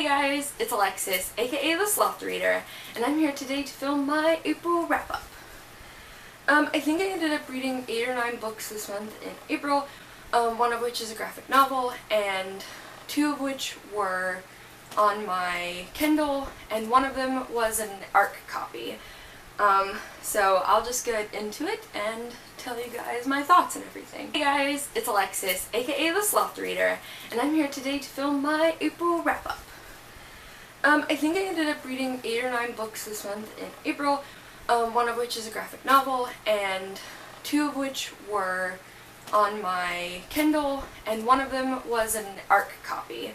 Hey guys, it's Alexis, aka the Sloth Reader, and I'm here today to film my April wrap-up. I think I ended up reading 8 or 9 books this month in April, one of which is a graphic novel, and 2 of which were on my Kindle, and one of them was an ARC copy. So I'll just get into it and tell you guys my thoughts and everything. Hey guys, it's Alexis, aka the Sloth Reader, and I'm here today to film my April wrap-up. I think I ended up reading 8 or 9 books this month in April, one of which is a graphic novel, and 2 of which were on my Kindle, and one of them was an ARC copy.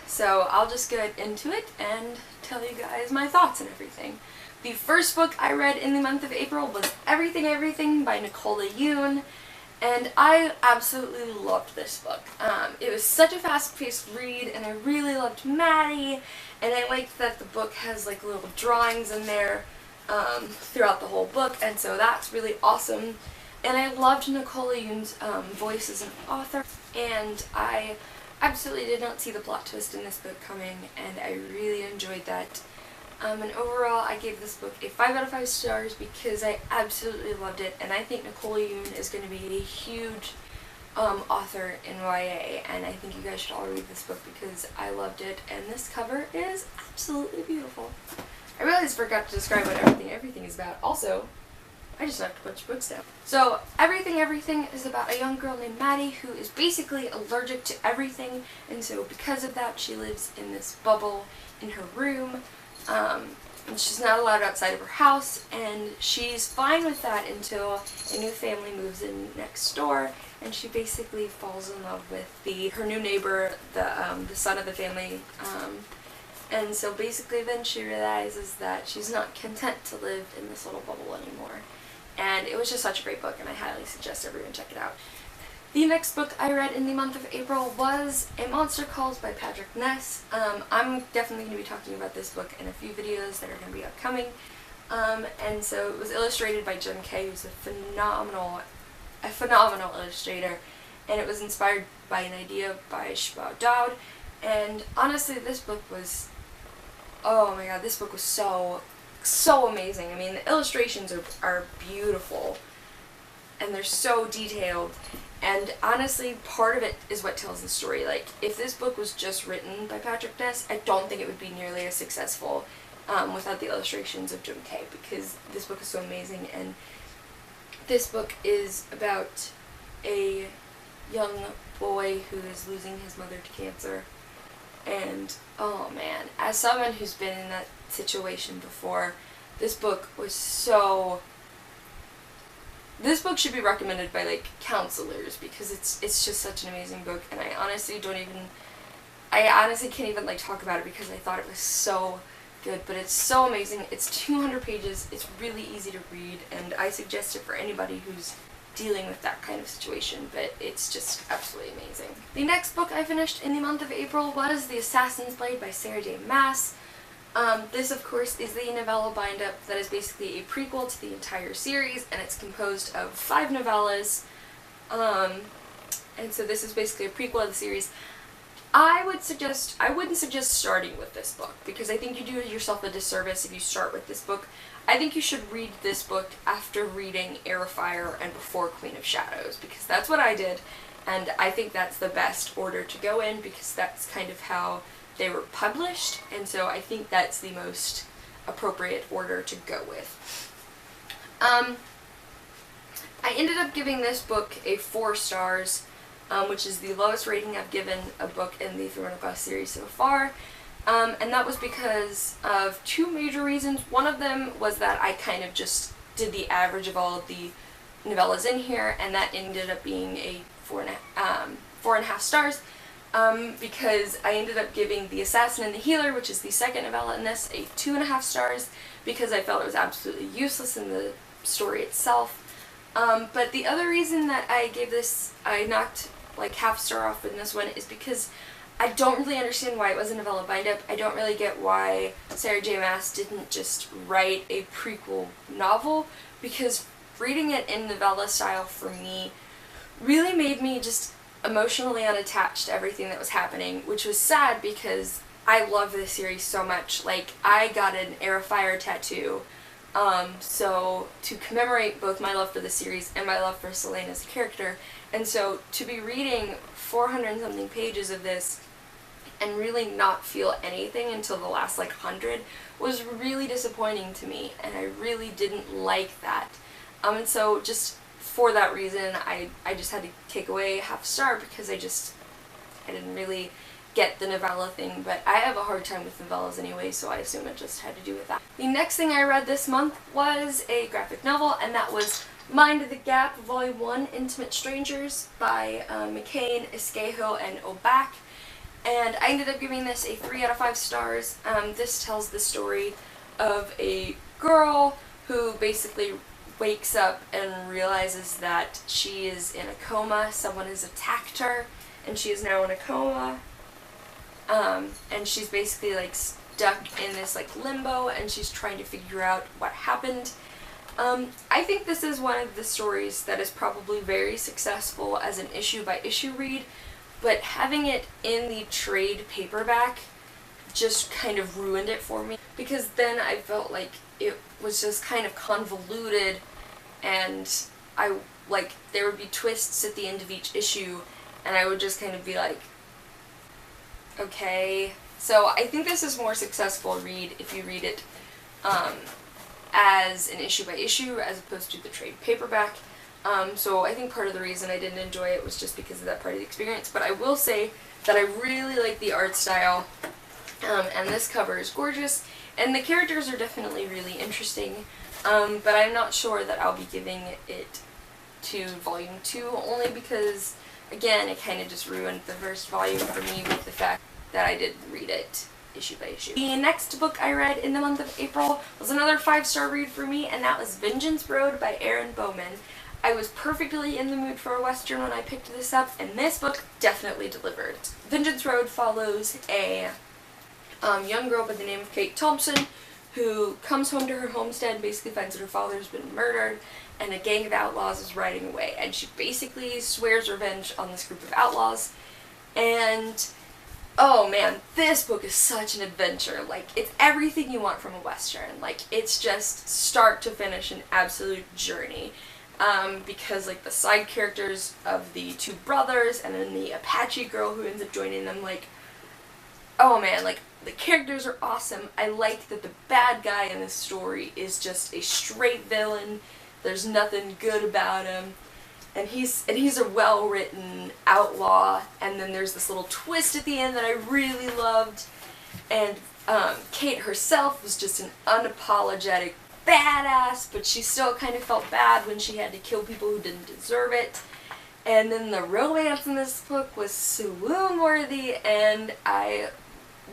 So I'll just get into it and tell you guys my thoughts and everything. The first book I read in the month of April was Everything Everything by Nicola Yoon, and I absolutely loved this book. It was such a fast-paced read, and I really loved Maddie, and I liked that the book has like little drawings in there throughout the whole book, and so that's really awesome. And I loved Nicola Yoon's voice as an author, and I absolutely did not see the plot twist in this book coming, and I really enjoyed that. And overall, I gave this book a 5 out of 5 stars because I absolutely loved it, and I think Nicola Yoon is going to be a huge author in YA, and I think you guys should all read this book because I loved it, and this cover is absolutely beautiful. I realized I forgot to describe what Everything is about. Also, I just knocked a bunch of books down. So, Everything is about a young girl named Maddie who is basically allergic to everything, and so because of that, she lives in this bubble in her room. And she's not allowed outside of her house, and she's fine with that until a new family moves in next door, and she basically falls in love with her new neighbor, the son of the family, and so basically then she realizes that she's not content to live in this little bubble anymore. And it was just such a great book, and I highly suggest everyone check it out. The next book I read in the month of April was A Monster Calls by Patrick Ness. I'm definitely going to be talking about this book in a few videos that are going to be upcoming. And so it was illustrated by Jim Kay, who's a phenomenal illustrator, and it was inspired by an idea by Shibao Dowd. And honestly, this book was, oh my god, this book was so amazing. I mean, the illustrations are beautiful, and they're so detailed. And honestly, part of it is what tells the story. Like, if this book was just written by Patrick Ness, I don't think it would be nearly as successful without the illustrations of Jim Kay, because this book is so amazing. And this book is about a young boy who is losing his mother to cancer. And, oh man, as someone who's been in that situation before, this book was so... This book should be recommended by, like, counselors, because it's just such an amazing book, and I honestly can't even, like, talk about it because I thought it was so good, but it's so amazing. It's 200 pages, it's really easy to read, and I suggest it for anybody who's dealing with that kind of situation, but it's just absolutely amazing. The next book I finished in the month of April was The Assassin's Blade by Sarah J. Maas. This, of course, is the novella bind-up that is basically a prequel to the entire series, and it's composed of 5 novellas, and so this is basically a prequel of the series. I wouldn't suggest starting with this book, because I think you do yourself a disservice if you start with this book. I think you should read this book after reading Heir of Fire and before Queen of Shadows, because that's what I did, and I think that's the best order to go in, because that's kind of how they were published, and so I think that's the most appropriate order to go with. I ended up giving this book a 4 stars, which is the lowest rating I've given a book in the Throne of Glass series so far, and that was because of 2 major reasons. One of them was that I kind of just did the average of all of the novellas in here, and that ended up being a 4.5 stars. Because I ended up giving The Assassin and the Healer, which is the second novella in this, a 2.5 stars, because I felt it was absolutely useless in the story itself. But the other reason that I knocked like half star off in this one is because I don't really understand why it was a novella bind-up. I don't really get why Sarah J. Maas didn't just write a prequel novel, because reading it in novella style for me really made me just emotionally unattached to everything that was happening, which was sad because I love this series so much. Like, I got an Air of Fire tattoo, so to commemorate both my love for the series and my love for Selene as a character, and so to be reading 400 and something pages of this and really not feel anything until the last like 100 was really disappointing to me, and I really didn't like that. And so just for that reason, I just had to take away half a star because I didn't really get the novella thing, but I have a hard time with novellas anyway, so I assume it just had to do with that. The next thing I read this month was a graphic novel, and that was Mind the Gap, Volume 1, Intimate Strangers by McCain, Esquejo, and Oback. And I ended up giving this a 3 out of 5 stars. This tells the story of a girl who basically wakes up and realizes that she is in a coma. Someone has attacked her, and she is now in a coma. And she's basically like stuck in this like limbo, and she's trying to figure out what happened. I think this is one of the stories that is probably very successful as an issue-by-issue read, but having it in the trade paperback just kind of ruined it for me, because then I felt like it was just kind of convoluted, and there would be twists at the end of each issue, and I would just kind of be like, okay. So I think this is more successful read if you read it as an issue by issue as opposed to the trade paperback. So I think part of the reason I didn't enjoy it was just because of that part of the experience. But I will say that I really like the art style, and this cover is gorgeous, and the characters are definitely really interesting, but I'm not sure that I'll be giving it to Volume 2, only because, again, it kind of just ruined the first volume for me with the fact that I didn't read it issue by issue. The next book I read in the month of April was another 5-star read for me, and that was Vengeance Road by Aaron Bowman. I was perfectly in the mood for a Western when I picked this up, and this book definitely delivered. Vengeance Road follows a young girl by the name of Kate Thompson who comes home to her homestead and basically finds that her father's been murdered, and a gang of outlaws is riding away, and she basically swears revenge on this group of outlaws. And oh man, this book is such an adventure. Like, it's everything you want from a Western. Like, it's just start to finish an absolute journey. Because like the side characters of the two brothers and then the Apache girl who ends up joining them, like, oh man, like, the characters are awesome. I like that the bad guy in this story is just a straight villain. There's nothing good about him. And he's a well-written outlaw, and then there's this little twist at the end that I really loved. And Kate herself was just an unapologetic badass, but she still kind of felt bad when she had to kill people who didn't deserve it. And then the romance in this book was swoon-worthy, and I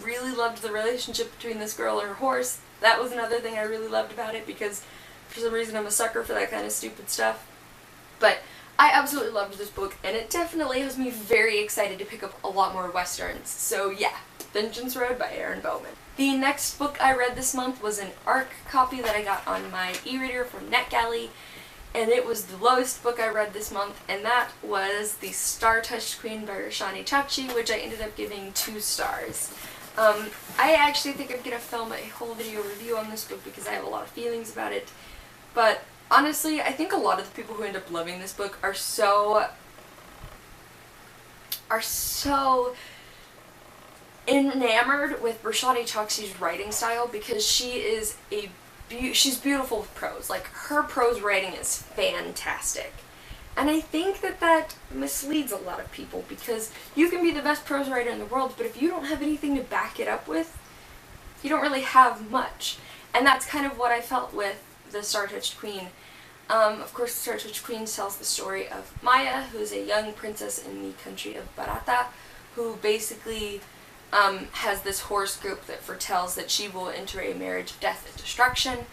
really loved the relationship between this girl and her horse. That was another thing I really loved about it, because for some reason I'm a sucker for that kind of stupid stuff. But I absolutely loved this book, and it definitely has me very excited to pick up a lot more Westerns. So yeah, Vengeance Road by Aaron Bowman. The next book I read this month was an ARC copy that I got on my e-reader from NetGalley, and it was the lowest book I read this month, and that was The Star-Touched Queen by Itachi, which I ended up giving 2 stars. I actually think I'm going to film a whole video review on this book because I have a lot of feelings about it, but honestly, I think a lot of the people who end up loving this book are so enamored with Rashani Choksi's writing style, because she's beautiful with prose. Like, her prose writing is fantastic. And I think that misleads a lot of people, because you can be the best prose writer in the world, but if you don't have anything to back it up with, you don't really have much. And that's kind of what I felt with The Star-Touched Queen. Of course, The Star-Touched Queen tells the story of Maya, who is a young princess in the country of Barata, who basically has this horoscope that foretells that she will enter a marriage of death and destruction,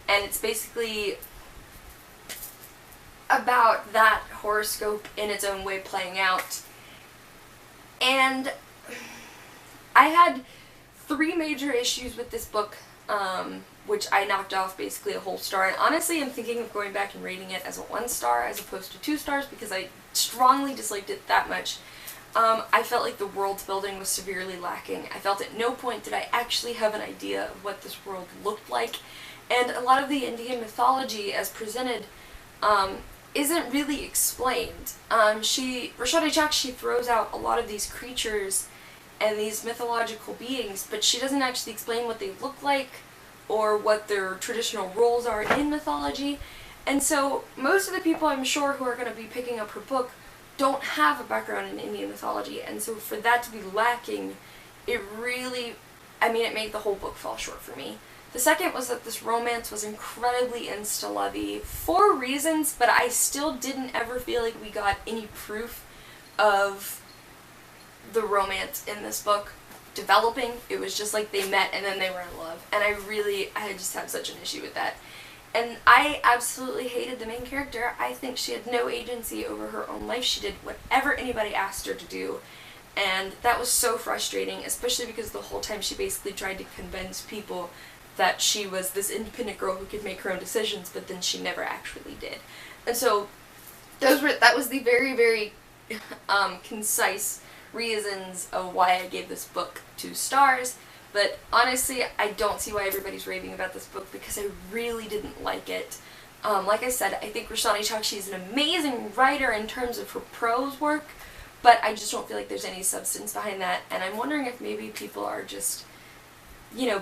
and it's basically about that horoscope in its own way playing out. And I had 3 major issues with this book, which I knocked off basically a whole star, and honestly I'm thinking of going back and rating it as a 1 star as opposed to 2 stars, because I strongly disliked it that much. I felt like the world building was severely lacking. I felt at no point did I actually have an idea of what this world looked like, and a lot of the Indian mythology as presented isn't really explained. Rashad Itachi throws out a lot of these creatures and these mythological beings, but she doesn't actually explain what they look like or what their traditional roles are in mythology. And so most of the people I'm sure who are going to be picking up her book don't have a background in Indian mythology, and so for that to be lacking, it made the whole book fall short for me. The second was that this romance was incredibly insta-lovey for reasons, but I still didn't ever feel like we got any proof of the romance in this book developing. It was just like they met and then they were in love, and I just have such an issue with that. And I absolutely hated the main character. I think she had no agency over her own life. She did whatever anybody asked her to do, and that was so frustrating, especially because the whole time she basically tried to convince people that she was this independent girl who could make her own decisions, but then she never actually did. And so that was the very, very concise reasons of why I gave this book 2 stars. But honestly, I don't see why everybody's raving about this book, because I really didn't like it. Like I said, I think Rashad Itachi is an amazing writer in terms of her prose work, but I just don't feel like there's any substance behind that, and I'm wondering if maybe people are just,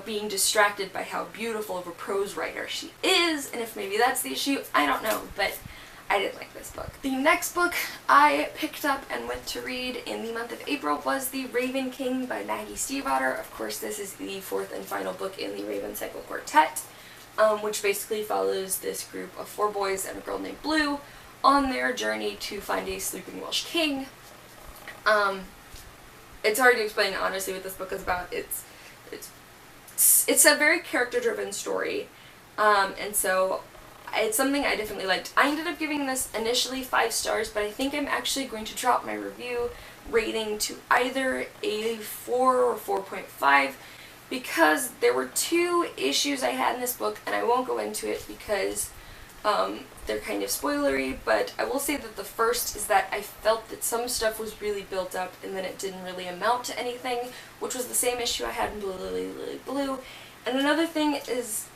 being distracted by how beautiful of a prose writer she is, and if maybe that's the issue, I don't know, but I didn't like this book. The next book I picked up and went to read in the month of April was The Raven King by Maggie Stiefvater. Of course, this is the 4th and final book in the Raven Cycle Quartet, which basically follows this group of 4 boys and a girl named Blue on their journey to find a sleeping Welsh king. It's hard to explain honestly what this book is about. It's a very character-driven story, and so it's something I definitely liked. I ended up giving this initially 5 stars, but I think I'm actually going to drop my review rating to either a 4 or 4.5, because there were 2 issues I had in this book, and I won't go into it because they're kind of spoilery, but I will say that the first is that I felt that some stuff was really built up and then it didn't really amount to anything, which was the same issue I had in Blue Lily Lily Blue. And another thing is,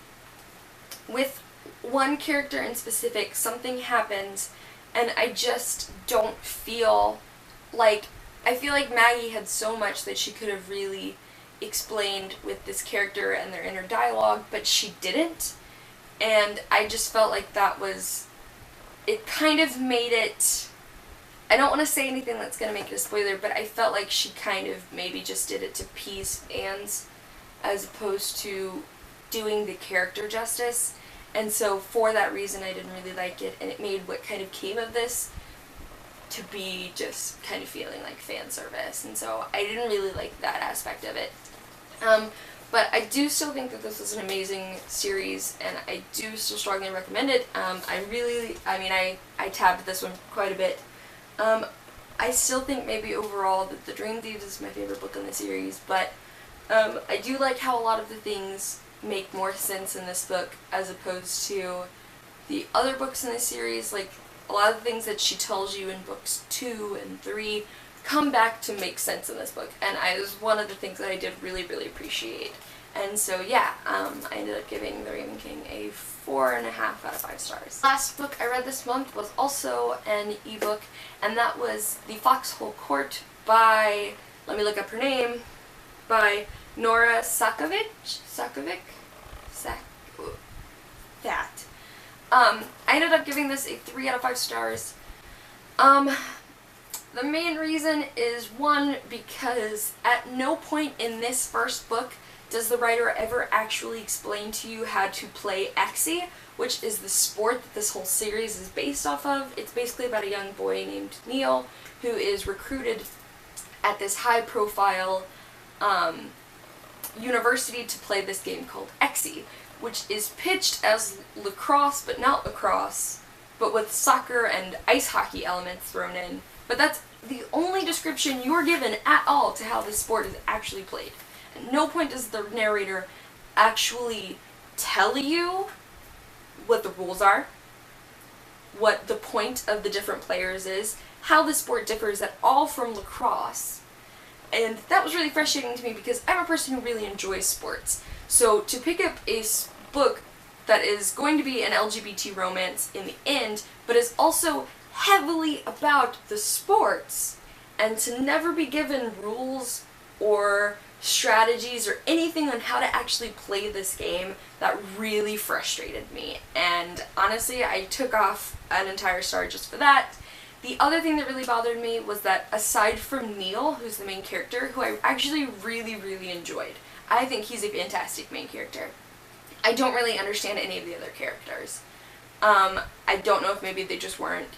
with one character in specific, something happens, and I just don't feel like, I feel like Maggie had so much that she could have really explained with this character and their inner dialogue, but she didn't, and I just felt like it kind of made it, I don't want to say anything that's going to make it a spoiler, but I felt like she kind of maybe just did it to appease fans as opposed to doing the character justice. And so for that reason I didn't really like it, and it made what kind of came of this to be just kind of feeling like fan service, and so I didn't really like that aspect of it. But I do still think that this is an amazing series, and I do still strongly recommend it. I tabbed this one quite a bit. I still think maybe overall that The Dream Thieves is my favorite book in the series, but I do like how a lot of the things make more sense in this book as opposed to the other books in the series. Like, a lot of the things that she tells you in books 2 and 3 come back to make sense in this book, and it was one of the things that I did really, really appreciate. And so yeah, I ended up giving The Raven King a 4.5 out of 5 stars. Last book I read this month was also an ebook, and that was The Foxhole Court by, let me look up her name, by Nora Sakovic. I ended up giving this a 3 out of 5 stars. The main reason is, one, because at no point in this first book does the writer ever actually explain to you how to play Exi, which is the sport that this whole series is based off of. It's basically about a young boy named Neil who is recruited at this high-profile university to play this game called Exi, which is pitched as lacrosse, but not lacrosse, but with soccer and ice hockey elements thrown in. But that's the only description you're given at all to how this sport is actually played. At no point does the narrator actually tell you what the rules are, what the point of the different players is, how the sport differs at all from lacrosse. And that was really frustrating to me because I'm a person who really enjoys sports. So to pick up a book that is going to be an LGBT romance in the end, but is also heavily about the sports, and to never be given rules or strategies or anything on how to actually play this game, that really frustrated me. And honestly, I took off an entire star just for that. The other thing that really bothered me was that aside from Neil, who's the main character, who I actually really enjoyed, I think he's a fantastic main character, I don't really understand any of the other characters. I don't know if maybe they just weren't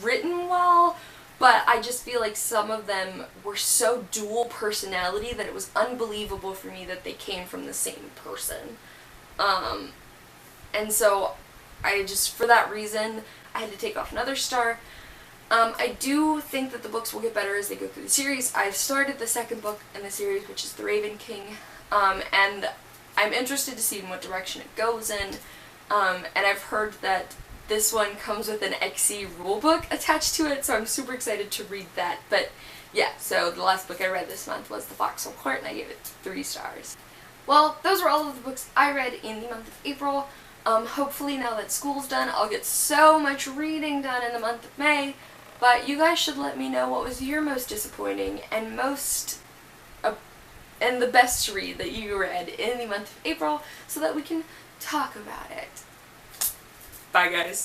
written well, but I just feel like some of them were so dual personality that it was unbelievable for me that they came from the same person. And so I just, for that reason, I had to take off another star. I do think that the books will get better as they go through the series. I've started the second book in the series, which is The Raven King, and I'm interested to see in what direction it goes in, and I've heard that this one comes with an XC rulebook attached to it, so I'm super excited to read that. But yeah, so the last book I read this month was The Foxhole Court, and I gave it 3 stars. Well, those were all of the books I read in the month of April. Hopefully now that school's done, I'll get so much reading done in the month of May, but you guys should let me know what was your most disappointing and and the best read that you read in the month of April so that we can talk about it. Bye guys.